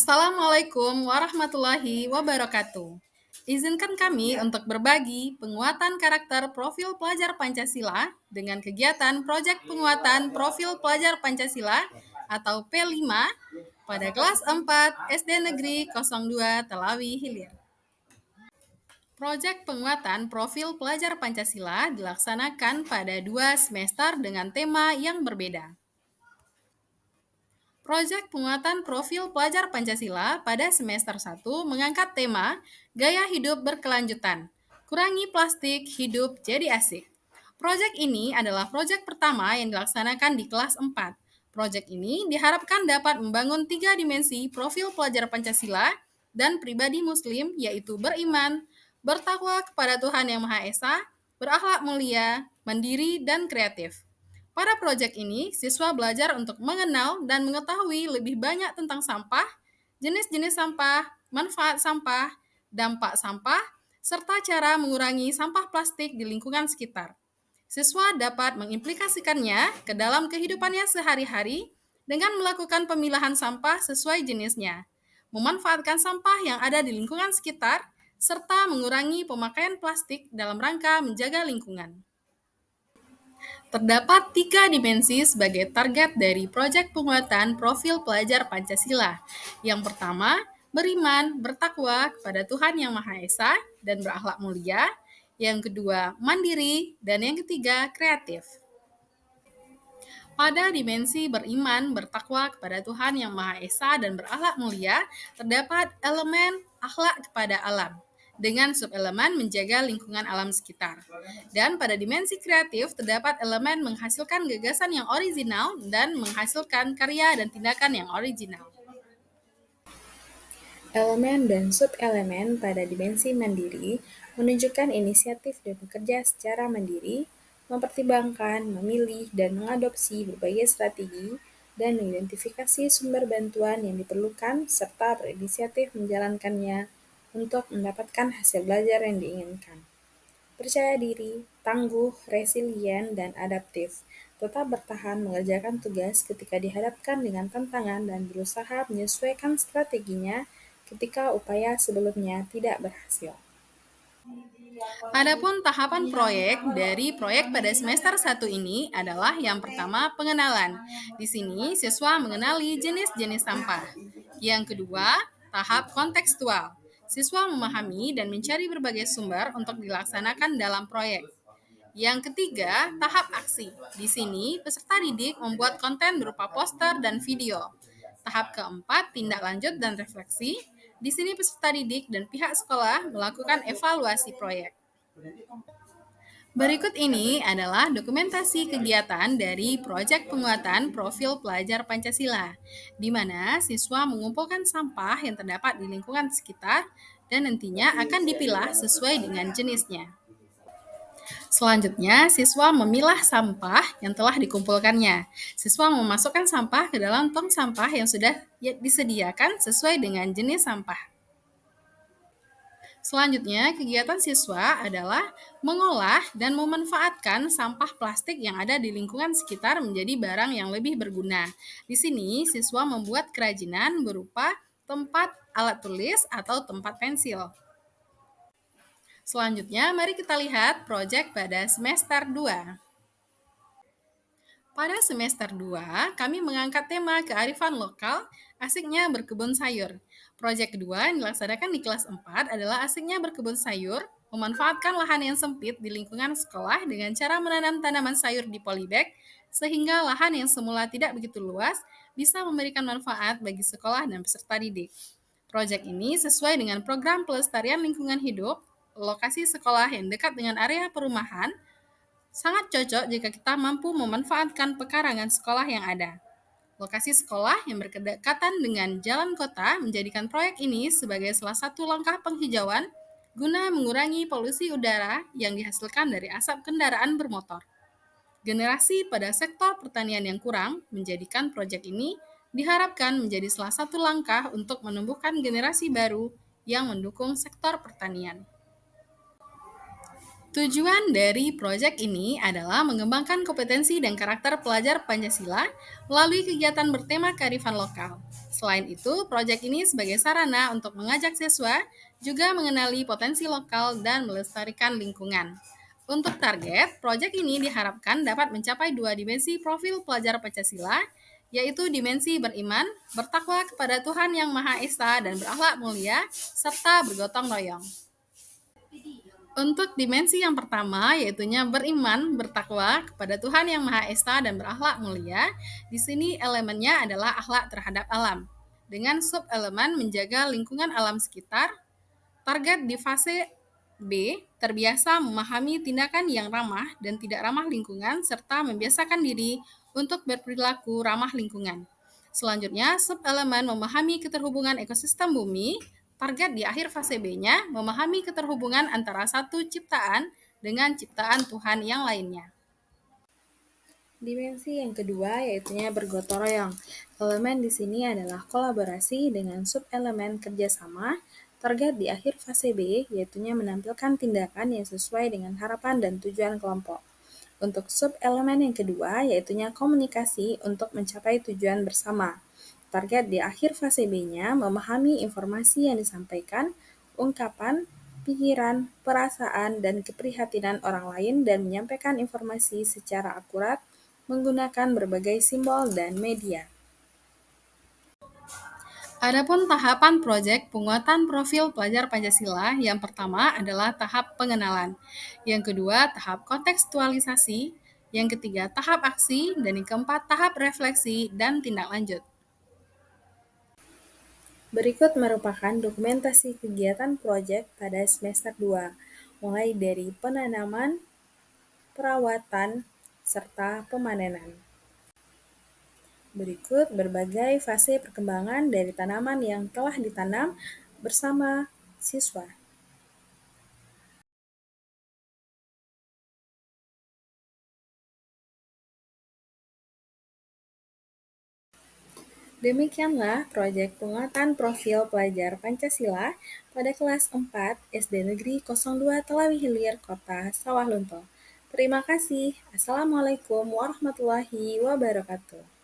Assalamualaikum warahmatullahi wabarakatuh. Izinkan kami untuk berbagi penguatan karakter profil pelajar Pancasila dengan kegiatan Proyek Penguatan Profil Pelajar Pancasila atau P5 pada kelas 4 SD Negeri 02 Telawi Hilir. Proyek penguatan profil pelajar Pancasila dilaksanakan pada 2 semester dengan tema yang berbeda. Proyek penguatan profil pelajar Pancasila pada semester 1 mengangkat tema Gaya Hidup Berkelanjutan. Kurangi plastik, hidup jadi asik. Proyek ini adalah proyek pertama yang dilaksanakan di kelas 4. Proyek ini diharapkan dapat membangun 3 dimensi profil pelajar Pancasila dan pribadi muslim, yaitu beriman, bertakwa kepada Tuhan Yang Maha Esa, berakhlak mulia, mandiri, dan kreatif. Pada proyek ini, siswa belajar untuk mengenal dan mengetahui lebih banyak tentang sampah, jenis-jenis sampah, manfaat sampah, dampak sampah, serta cara mengurangi sampah plastik di lingkungan sekitar. Siswa dapat mengimplikasikannya ke dalam kehidupannya sehari-hari dengan melakukan pemilahan sampah sesuai jenisnya, memanfaatkan sampah yang ada di lingkungan sekitar, serta mengurangi pemakaian plastik dalam rangka menjaga lingkungan. Terdapat 3 dimensi sebagai target dari proyek penguatan profil pelajar Pancasila. Yang pertama, beriman, bertakwa kepada Tuhan Yang Maha Esa, dan berakhlak mulia. Yang kedua, mandiri. Dan yang ketiga, kreatif. Pada dimensi beriman, bertakwa kepada Tuhan Yang Maha Esa, dan berakhlak mulia, terdapat elemen akhlak kepada alam, dengan subelemen menjaga lingkungan alam sekitar. Dan pada dimensi kreatif, terdapat elemen menghasilkan gagasan yang original dan menghasilkan karya dan tindakan yang original. Elemen dan subelemen pada dimensi mandiri menunjukkan inisiatif dan bekerja secara mandiri, mempertimbangkan, memilih, dan mengadopsi berbagai strategi, dan mengidentifikasi sumber bantuan yang diperlukan serta berinisiatif menjalankannya untuk mendapatkan hasil belajar yang diinginkan. Percaya diri, tangguh, resilient, dan adaptif, tetap bertahan mengerjakan tugas ketika dihadapkan dengan tantangan dan berusaha menyesuaikan strateginya ketika upaya sebelumnya tidak berhasil. Adapun tahapan proyek dari proyek pada semester 1 ini adalah yang pertama, pengenalan. Di sini siswa mengenali jenis-jenis sampah. Yang kedua, tahap kontekstual. Siswa memahami dan mencari berbagai sumber untuk dilaksanakan dalam proyek. Yang ketiga, tahap aksi. Di sini, peserta didik membuat konten berupa poster dan video. Tahap keempat, tindak lanjut dan refleksi. Di sini peserta didik dan pihak sekolah melakukan evaluasi proyek. Berikut ini adalah dokumentasi kegiatan dari proyek penguatan profil pelajar Pancasila, di mana siswa mengumpulkan sampah yang terdapat di lingkungan sekitar dan nantinya akan dipilah sesuai dengan jenisnya. Selanjutnya, siswa memilah sampah yang telah dikumpulkannya. Siswa memasukkan sampah ke dalam tong sampah yang sudah disediakan sesuai dengan jenis sampah. Selanjutnya, kegiatan siswa adalah mengolah dan memanfaatkan sampah plastik yang ada di lingkungan sekitar menjadi barang yang lebih berguna. Di sini, siswa membuat kerajinan berupa tempat alat tulis atau tempat pensil. Selanjutnya, mari kita lihat proyek pada semester 2. Pada semester 2, kami mengangkat tema kearifan lokal, asiknya berkebun sayur. Proyek kedua yang dilaksanakan di kelas 4 adalah asiknya berkebun sayur, memanfaatkan lahan yang sempit di lingkungan sekolah dengan cara menanam tanaman sayur di polybag, sehingga lahan yang semula tidak begitu luas bisa memberikan manfaat bagi sekolah dan peserta didik. Proyek ini sesuai dengan program pelestarian lingkungan hidup, lokasi sekolah yang dekat dengan area perumahan, sangat cocok jika kita mampu memanfaatkan pekarangan sekolah yang ada. Lokasi sekolah yang berdekatan dengan jalan kota menjadikan proyek ini sebagai salah satu langkah penghijauan guna mengurangi polusi udara yang dihasilkan dari asap kendaraan bermotor. Generasi pada sektor pertanian yang kurang menjadikan proyek ini diharapkan menjadi salah satu langkah untuk menumbuhkan generasi baru yang mendukung sektor pertanian. Tujuan dari proyek ini adalah mengembangkan kompetensi dan karakter pelajar Pancasila melalui kegiatan bertema kearifan lokal. Selain itu, proyek ini sebagai sarana untuk mengajak siswa juga mengenali potensi lokal dan melestarikan lingkungan. Untuk target, proyek ini diharapkan dapat mencapai dua dimensi profil pelajar Pancasila, yaitu dimensi beriman, bertakwa kepada Tuhan Yang Maha Esa dan berakhlak mulia, serta bergotong royong. Untuk dimensi yang pertama, yaitunya beriman, bertakwa kepada Tuhan Yang Maha Esa dan berakhlak mulia. Di sini elemennya adalah akhlak terhadap alam. Dengan sub-elemen menjaga lingkungan alam sekitar, target di fase B, terbiasa memahami tindakan yang ramah dan tidak ramah lingkungan, serta membiasakan diri untuk berperilaku ramah lingkungan. Selanjutnya, sub-elemen memahami keterhubungan ekosistem bumi. Target di akhir fase B-nya memahami keterhubungan antara satu ciptaan dengan ciptaan Tuhan yang lainnya. Dimensi yang kedua yaitunya bergotong royong. Elemen di sini adalah kolaborasi dengan sub-elemen kerjasama. Target di akhir fase B yaitunya menampilkan tindakan yang sesuai dengan harapan dan tujuan kelompok. Untuk sub-elemen yang kedua yaitunya komunikasi untuk mencapai tujuan bersama. Target di akhir fase B-nya memahami informasi yang disampaikan, ungkapan, pikiran, perasaan, dan keprihatinan orang lain dan menyampaikan informasi secara akurat menggunakan berbagai simbol dan media. Adapun tahapan proyek penguatan profil pelajar Pancasila, yang pertama adalah tahap pengenalan, yang kedua tahap kontekstualisasi, yang ketiga tahap aksi, dan yang keempat tahap refleksi dan tindak lanjut. Berikut merupakan dokumentasi kegiatan proyek pada semester 2, mulai dari penanaman, perawatan, serta pemanenan. Berikut berbagai fase perkembangan dari tanaman yang telah ditanam bersama siswa. Demikianlah proyek penguatan profil pelajar Pancasila pada kelas 4 SD Negeri 02 Telawi Hilir, Kota Sawah Lunto. Terima kasih. Assalamualaikum warahmatullahi wabarakatuh.